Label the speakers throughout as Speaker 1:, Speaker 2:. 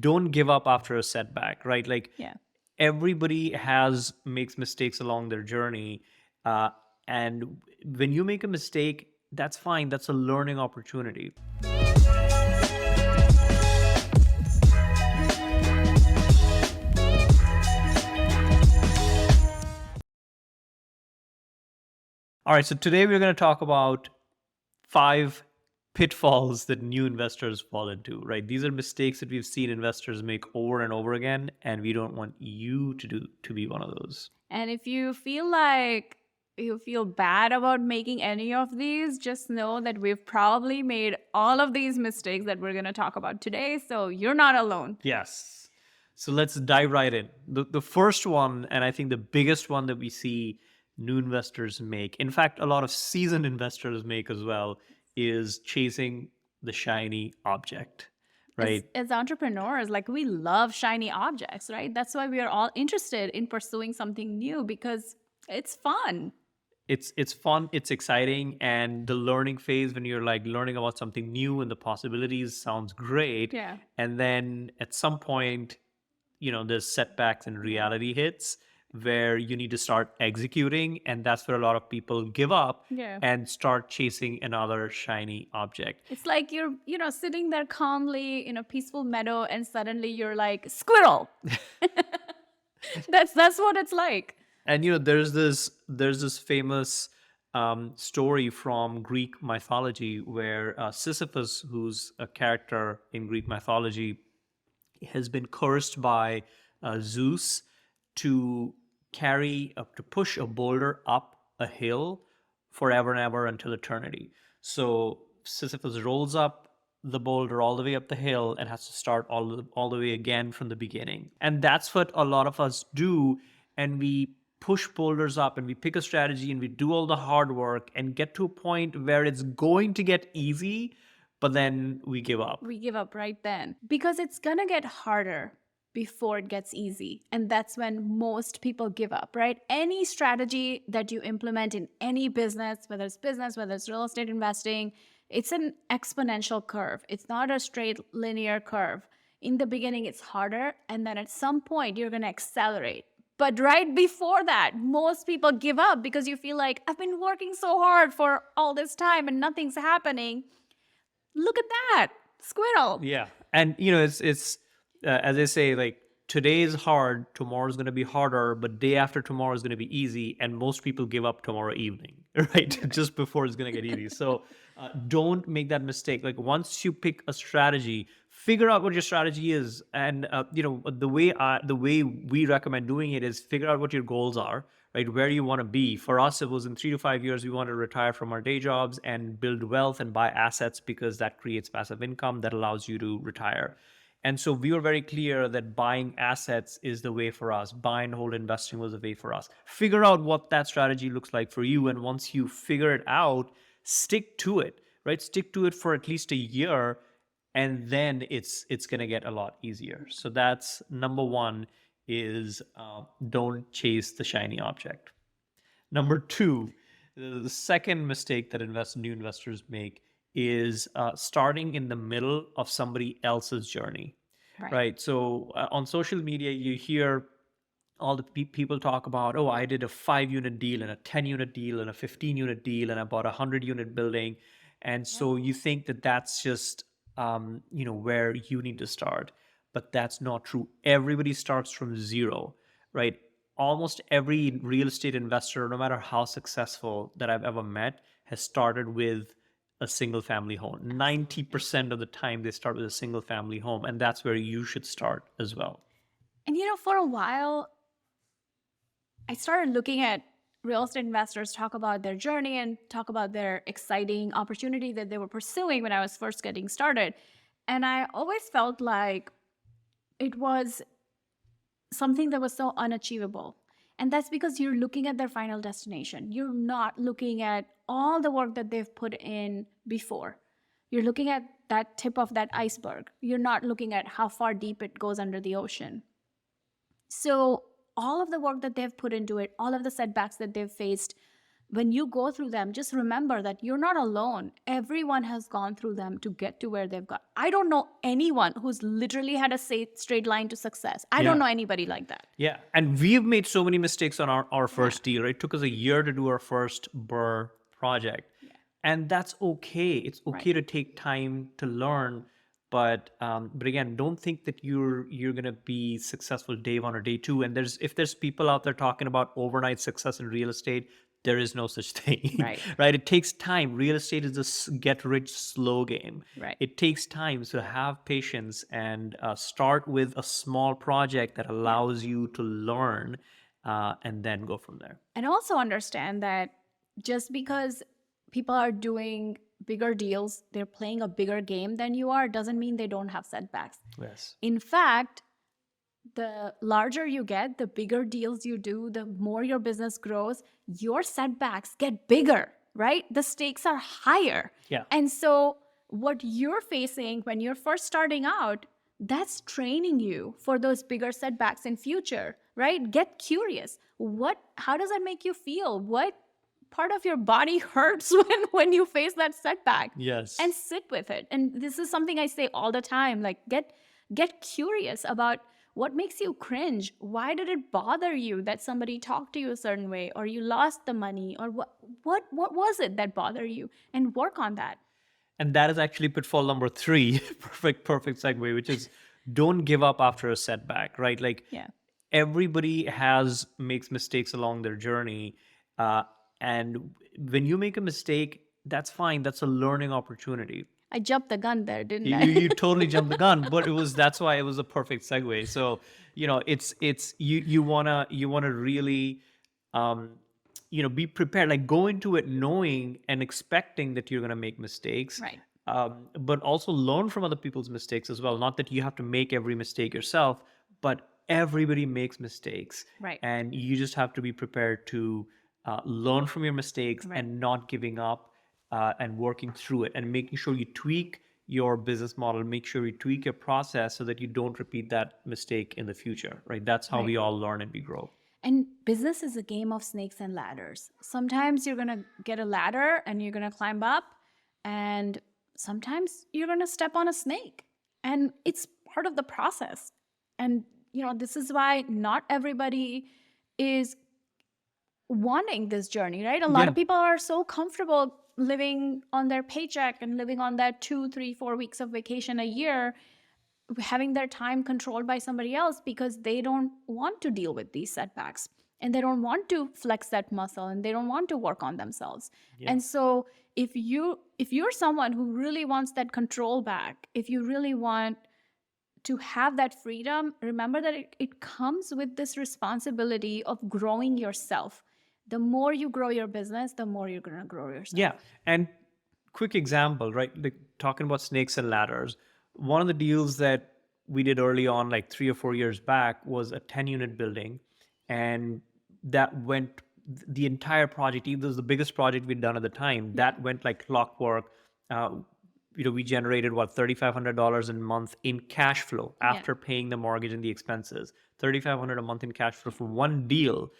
Speaker 1: don't give up after a setback, right? Like
Speaker 2: Yeah.
Speaker 1: everybody makes mistakes along their journey. And when you make a mistake, that's fine. That's a learning opportunity. All right, so today we're going to talk about 5 pitfalls that new investors fall into, right? These are mistakes that we've seen investors make over and over again, and we don't want you to be one of those.
Speaker 2: And if you feel like you feel bad about making any of these, just know that we've probably made all of these mistakes that we're going to talk about today. So you're not alone.
Speaker 1: Yes. So let's dive right in. The first one, and I think the biggest one that we see new investors make, in fact, a lot of seasoned investors make as well, is chasing the shiny object, right?
Speaker 2: As entrepreneurs, like we love shiny objects, right? That's why we are all interested in pursuing something new because it's fun.
Speaker 1: It's fun, it's exciting, and the learning phase when you're like learning about something new and the possibilities sounds great.
Speaker 2: Yeah.
Speaker 1: And then at some point, there's setbacks and reality hits where you need to start executing, and that's where a lot of people give up
Speaker 2: Yeah.
Speaker 1: and start chasing another shiny object.
Speaker 2: It's like you're, sitting there calmly in a peaceful meadow and suddenly you're like, squirrel. That's what it's like.
Speaker 1: And there's this famous story from Greek mythology where Sisyphus, who's a character in Greek mythology, has been cursed by Zeus to push a boulder up a hill forever and ever until eternity. So Sisyphus rolls up the boulder all the way up the hill and has to start all the way again from the beginning. And that's what a lot of us do. And we push boulders up and we pick a strategy and we do all the hard work and get to a point where it's going to get easy, but then we give up.
Speaker 2: We give up right then because it's going to get harder before it gets easy. And that's when most people give up, right? Any strategy that you implement in any business, whether it's real estate investing, it's an exponential curve. It's not a straight linear curve. In the beginning, it's harder. And then at some point, you're going to accelerate. But right before that, most people give up because you feel like, I've been working so hard for all this time and nothing's happening. Look at that, squirrel.
Speaker 1: Yeah. And, it's as I say, like, today is hard, tomorrow is going to be harder, but day after tomorrow is going to be easy. And most people give up tomorrow evening, right? Just before it's going to get easy. So don't make that mistake. Like, once you pick a strategy, figure out what your strategy is. And, the way we recommend doing it is figure out what your goals are, right? Where you want to be. For us, it was in 3 to 5 years, we want to retire from our day jobs and build wealth and buy assets because that creates passive income that allows you to retire. And so we were very clear that buying assets is the way for us. Buy and hold investing was the way for us. Figure out what that strategy looks like for you. And once you figure it out, stick to it, right? Stick to it for at least a year. And then it's going to get a lot easier. So that's number one is don't chase the shiny object. Number two, the second mistake that new investors make is starting in the middle of somebody else's journey, right? So on social media, you hear all the people talk about, oh, I did a 5-unit deal and a 10-unit deal and a 15-unit deal and I bought a 100-unit building. And so you think that that's just, where you need to start. But that's not true. Everybody starts from zero, right? Almost every real estate investor, no matter how successful that I've ever met, has started with a single family home. 90% of the time they start with a single family home, and that's where you should start as well.
Speaker 2: And for a while, I started looking at real estate investors talk about their journey and talk about their exciting opportunity that they were pursuing when I was first getting started. And I always felt like it was something that was so unachievable. And that's because you're looking at their final destination. You're not looking at all the work that they've put in before. You're looking at that tip of that iceberg. You're not looking at how far deep it goes under the ocean. So all of the work that they've put into it, all of the setbacks that they've faced, when you go through them, just remember that you're not alone. Everyone has gone through them to get to where they've got. I don't know anyone who's literally had a straight line to success. I don't
Speaker 1: Yeah.
Speaker 2: know anybody like that.
Speaker 1: Yeah. And we've made so many mistakes on our
Speaker 2: Yeah.
Speaker 1: first deal, right? It took us a year to do our first Burr project.
Speaker 2: Yeah.
Speaker 1: And that's okay. It's
Speaker 2: Right.
Speaker 1: okay to take time to learn. But again, don't think that you're gonna be successful day one or day two. And if there's people out there talking about overnight success in real estate, there is no such thing.
Speaker 2: Right.
Speaker 1: Right? It takes time. Real estate is a get rich slow game.
Speaker 2: Right.
Speaker 1: It takes time. So have patience and start with a small project that allows you to learn, and then go from there.
Speaker 2: And also understand that just because people are doing bigger deals, they're playing a bigger game than you are, doesn't mean they don't have setbacks.
Speaker 1: Yes.
Speaker 2: In fact, the larger you get, the bigger deals you do, the more your business grows, your setbacks get bigger, right? The stakes are higher.
Speaker 1: Yeah.
Speaker 2: And so what you're facing when you're first starting out, that's training you for those bigger setbacks in future, right? Get curious. How does that make you feel? What part of your body hurts when you face that setback?
Speaker 1: Yes.
Speaker 2: And sit with it. And this is something I say all the time, like get curious about what makes you cringe. Why did it bother you that somebody talked to you a certain way, or you lost the money, or what was it that bothered you, and work on that.
Speaker 1: And that is actually pitfall number 3. Perfect segue, which is don't give up after a setback, right? Like,
Speaker 2: Yeah.
Speaker 1: everybody makes mistakes along their journey. And when you make a mistake, that's fine. That's a learning opportunity.
Speaker 2: I jumped the gun there, didn't
Speaker 1: You,
Speaker 2: I?
Speaker 1: you totally jumped the gun, but that's why it was a perfect segue. So, it's you wanna really, be prepared. Like, go into it knowing and expecting that you're gonna make mistakes.
Speaker 2: Right.
Speaker 1: But also learn from other people's mistakes as well. Not that you have to make every mistake yourself, but everybody makes mistakes.
Speaker 2: Right.
Speaker 1: And you just have to be prepared to learn from your mistakes,
Speaker 2: Right.
Speaker 1: and not giving up, and working through it, and making sure you tweak your business model, make sure you tweak your process so that you don't repeat that mistake in the future, right? That's how
Speaker 2: Right.
Speaker 1: we all learn and we grow.
Speaker 2: And business is a game of snakes and ladders. Sometimes you're going to get a ladder and you're going to climb up, and sometimes you're going to step on a snake. And it's part of the process. And, this is why not everybody is wanting this journey, right? A lot of people are so comfortable living on their paycheck and living on that 2, 3, 4 weeks of vacation a year, having their time controlled by somebody else, because they don't want to deal with these setbacks, and they don't want to flex that muscle, and they don't want to work on themselves.
Speaker 1: Yeah.
Speaker 2: And so if you're someone who really wants that control back, if you really want to have that freedom, remember that it comes with this responsibility of growing yourself. The more you grow your business, the more you're going to grow yourself.
Speaker 1: Yeah. And quick example, right? Like, talking about snakes and ladders. One of the deals that we did early on, like 3 or 4 years back, was a 10-unit building. And that went, the entire project, even though it was the biggest project we'd done at the time, that went like clockwork. We generated $3,500 a month in cash flow after paying the mortgage and the expenses. $3,500 a month in cash flow for one deal.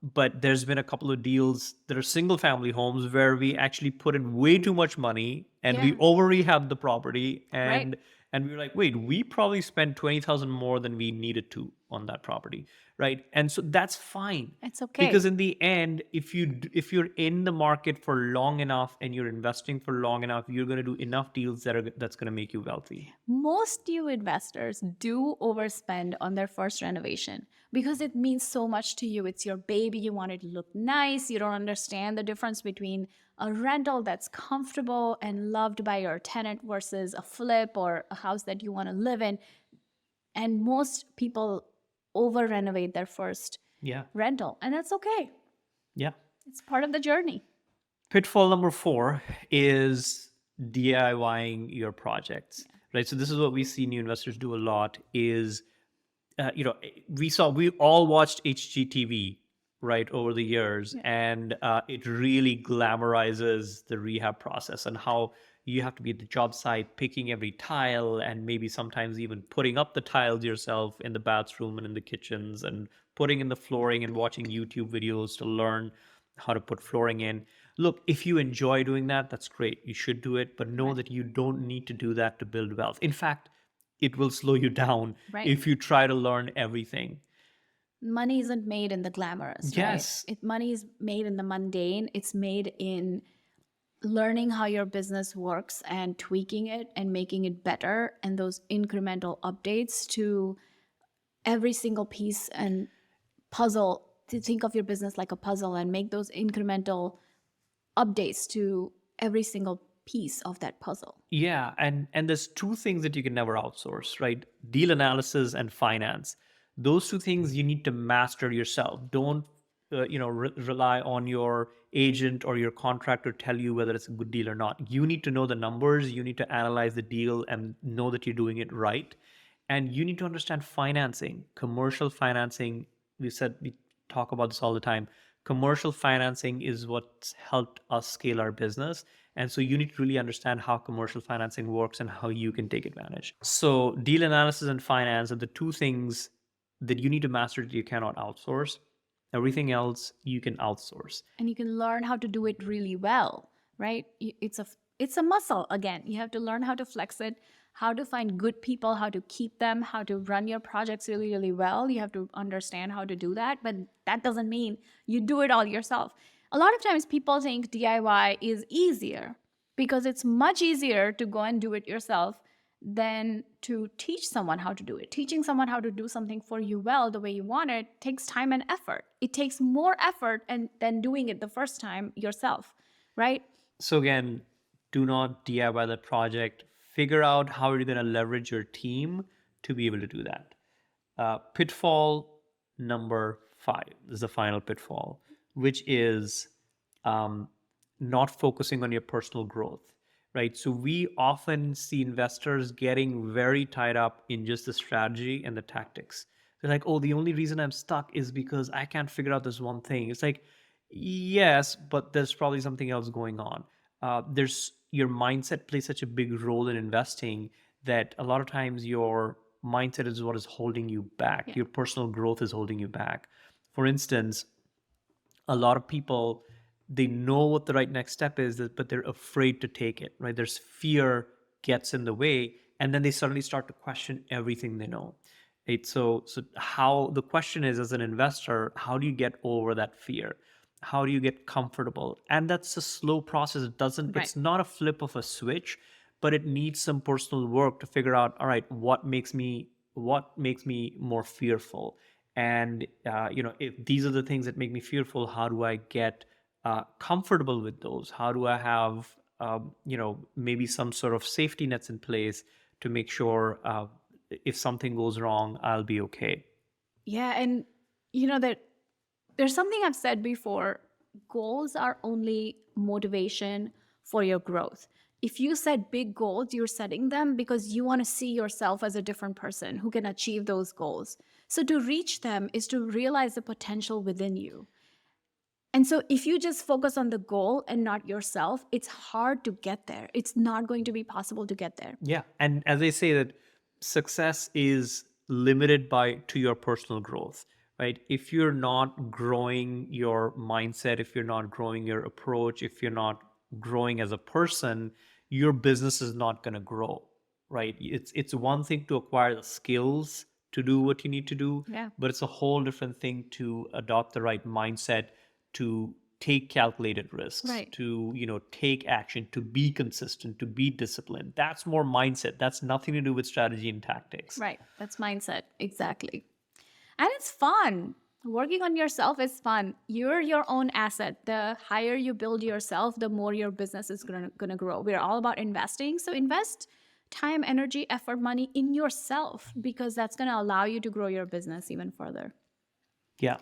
Speaker 1: But there's been a couple of deals that are single family homes where we actually put in way too much money, and we over rehabbed the property, and we were like, wait, we probably spent $20,000 more than we needed to on that property, right? And so that's fine.
Speaker 2: It's okay.
Speaker 1: Because in the end, if you're in the market for long enough and you're investing for long enough, you're going to do enough deals that's going to make you wealthy.
Speaker 2: Most new investors do overspend on their first renovation because it means so much to you. It's your baby. You want it to look nice. You don't understand the difference between a rental that's comfortable and loved by your tenant versus a flip or a house that you want to live in. And most people over renovate their first rental, and that's okay.
Speaker 1: Yeah.
Speaker 2: It's part of the journey.
Speaker 1: Pitfall number 4 is DIYing your projects, right? So this is what we see new investors do a lot is, we all watched HGTV, right, over the years, and it really glamorizes the rehab process and how you have to be at the job site picking every tile, and maybe sometimes even putting up the tiles yourself in the bathroom and in the kitchens, and putting in the flooring and watching YouTube videos to learn. how to put flooring in. Look, if you enjoy doing that, that's great. You should do it, but know
Speaker 2: Right.
Speaker 1: that you don't need to do that to build wealth. In fact, it will slow you down
Speaker 2: Right.
Speaker 1: if you try to learn everything.
Speaker 2: Money isn't made in the glamorous, right?
Speaker 1: Yes.
Speaker 2: Money is made in the mundane. It's made in learning how your business works and tweaking it and making it better, and those incremental updates to every single piece and puzzle. To think of your business like a puzzle and make those incremental updates to every single piece of that puzzle.
Speaker 1: Yeah, and there's two things that you can never outsource, right? Deal analysis and finance. Those two things you need to master yourself. Don't rely on your agent or your contractor tell you whether it's a good deal or not. You need to know the numbers, you need to analyze the deal and know that you're doing it right. And you need to understand financing, commercial financing. We talk about this all the time. Commercial financing is what's helped us scale our business. And so you need to really understand how commercial financing works and how you can take advantage. So deal analysis and finance are the two things that you need to master that you cannot outsource. Everything else you can outsource.
Speaker 2: And you can learn how to do it really well, right? It's a muscle. Again, you have to learn how to flex it, how to find good people, how to keep them, how to run your projects really, really well. You have to understand how to do that, but that doesn't mean you do it all yourself. A lot of times people think DIY is easier because it's much easier to go and do it yourself than to teach someone how to do it. Teaching someone how to do something for you well, the way you want it, takes time and effort. It takes more effort than doing it the first time yourself, right?
Speaker 1: So again, do not DIY the project. Figure out how you're going to leverage your team to be able to do that. Pitfall number 5 is the final pitfall, which is not focusing on your personal growth, right? So we often see investors getting very tied up in just the strategy and the tactics. They're like, oh, the only reason I'm stuck is because I can't figure out this one thing. It's like, yes, but there's probably something else going on. There's your mindset plays such a big role in investing that a lot of times your mindset is what is holding you back.
Speaker 2: Yeah.
Speaker 1: Your personal growth is holding you back. For instance, a lot of people, they know what the right next step is, but they're afraid to take it, right? There's fear gets in the way, and then they suddenly start to question everything they know. Right? So how the question is, as an investor, how do you get over that fear? How do you get comfortable? And that's a slow process. It doesn't,
Speaker 2: Right.
Speaker 1: it's not a flip of a switch, but it needs some personal work to figure out, all right, what makes me more fearful? And if these are the things that make me fearful, how do I get comfortable with those? How do I have maybe some sort of safety nets in place to make sure if something goes wrong, I'll be okay?
Speaker 2: Yeah, and that there's something I've said before. Goals are only motivation for your growth. If you set big goals, you're setting them because you want to see yourself as a different person who can achieve those goals. So to reach them is to realize the potential within you. And so if you just focus on the goal and not yourself, it's hard to get there. It's not going to be possible to get there.
Speaker 1: Yeah, and as they say that success is limited by to your personal growth, right? If you're not growing your mindset, if you're not growing your approach, if you're not growing as a person, your business is not going to grow, right? It's one thing to acquire the skills to do what you need to do,
Speaker 2: Yeah.
Speaker 1: but it's a whole different thing to adopt the right mindset, to take calculated risks,
Speaker 2: Right.
Speaker 1: to take action, to be consistent, to be disciplined. That's more mindset. That's nothing to do with strategy and tactics.
Speaker 2: Right. That's mindset. Exactly. And it's fun. Working on yourself is fun. You're your own asset. The higher you build yourself, the more your business is going to grow. We're all about investing. So invest time, energy, effort, money in yourself because that's going to allow you to grow your business even further.
Speaker 1: Yeah.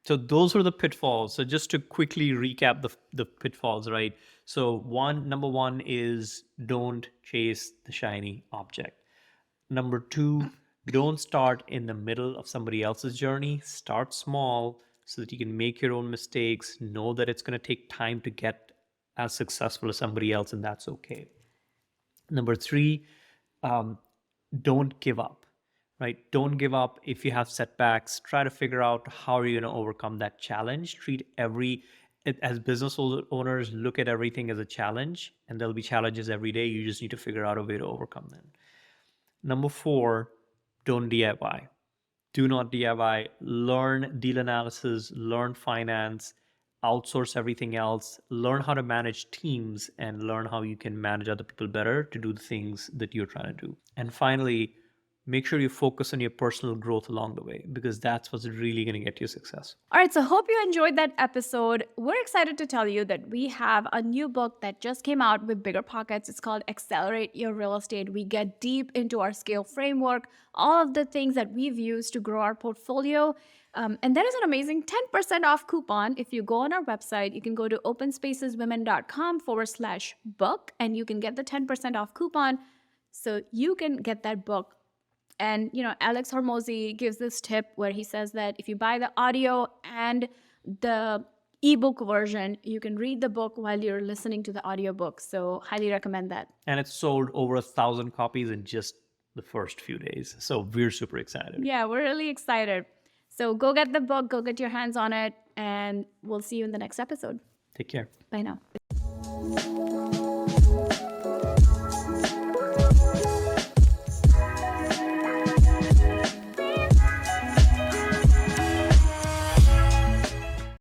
Speaker 1: So those are the pitfalls. So just to quickly recap the pitfalls, right? So number one is don't chase the shiny object. Number two, don't start in the middle of somebody else's journey. Start small so that you can make your own mistakes. Know that it's going to take time to get as successful as somebody else, and that's okay. Number three, don't give up, right? Don't give up. If you have setbacks, try to figure out how you're going to overcome that challenge. Treat as business owners, look at everything as a challenge, and there'll be challenges every day. You just need to figure out a way to overcome them. Number 4, don't DIY. Do not DIY. Learn deal analysis, learn finance, outsource everything else, learn how to manage teams, and learn how you can manage other people better to do the things that you're trying to do. And finally, make sure you focus on your personal growth along the way, because that's what's really going to get you success.
Speaker 2: All right, so hope you enjoyed that episode. We're excited to tell you that we have a new book that just came out with Bigger Pockets. It's called Accelerate Your Real Estate. We get deep into our scale framework, all of the things that we've used to grow our portfolio. And there is an amazing 10% off coupon. If you go on our website, you can go to openspaceswomen.com/book, and you can get the 10% off coupon so you can get that book. And, Alex Hormozy gives this tip where he says that if you buy the audio and the ebook version, you can read the book while you're listening to the audiobook. So highly recommend that.
Speaker 1: And it's sold over 1,000 copies in just the first few days. So we're super excited.
Speaker 2: Yeah, we're really excited. So go get the book, go get your hands on it, and we'll see you in the next episode.
Speaker 1: Take care.
Speaker 2: Bye now.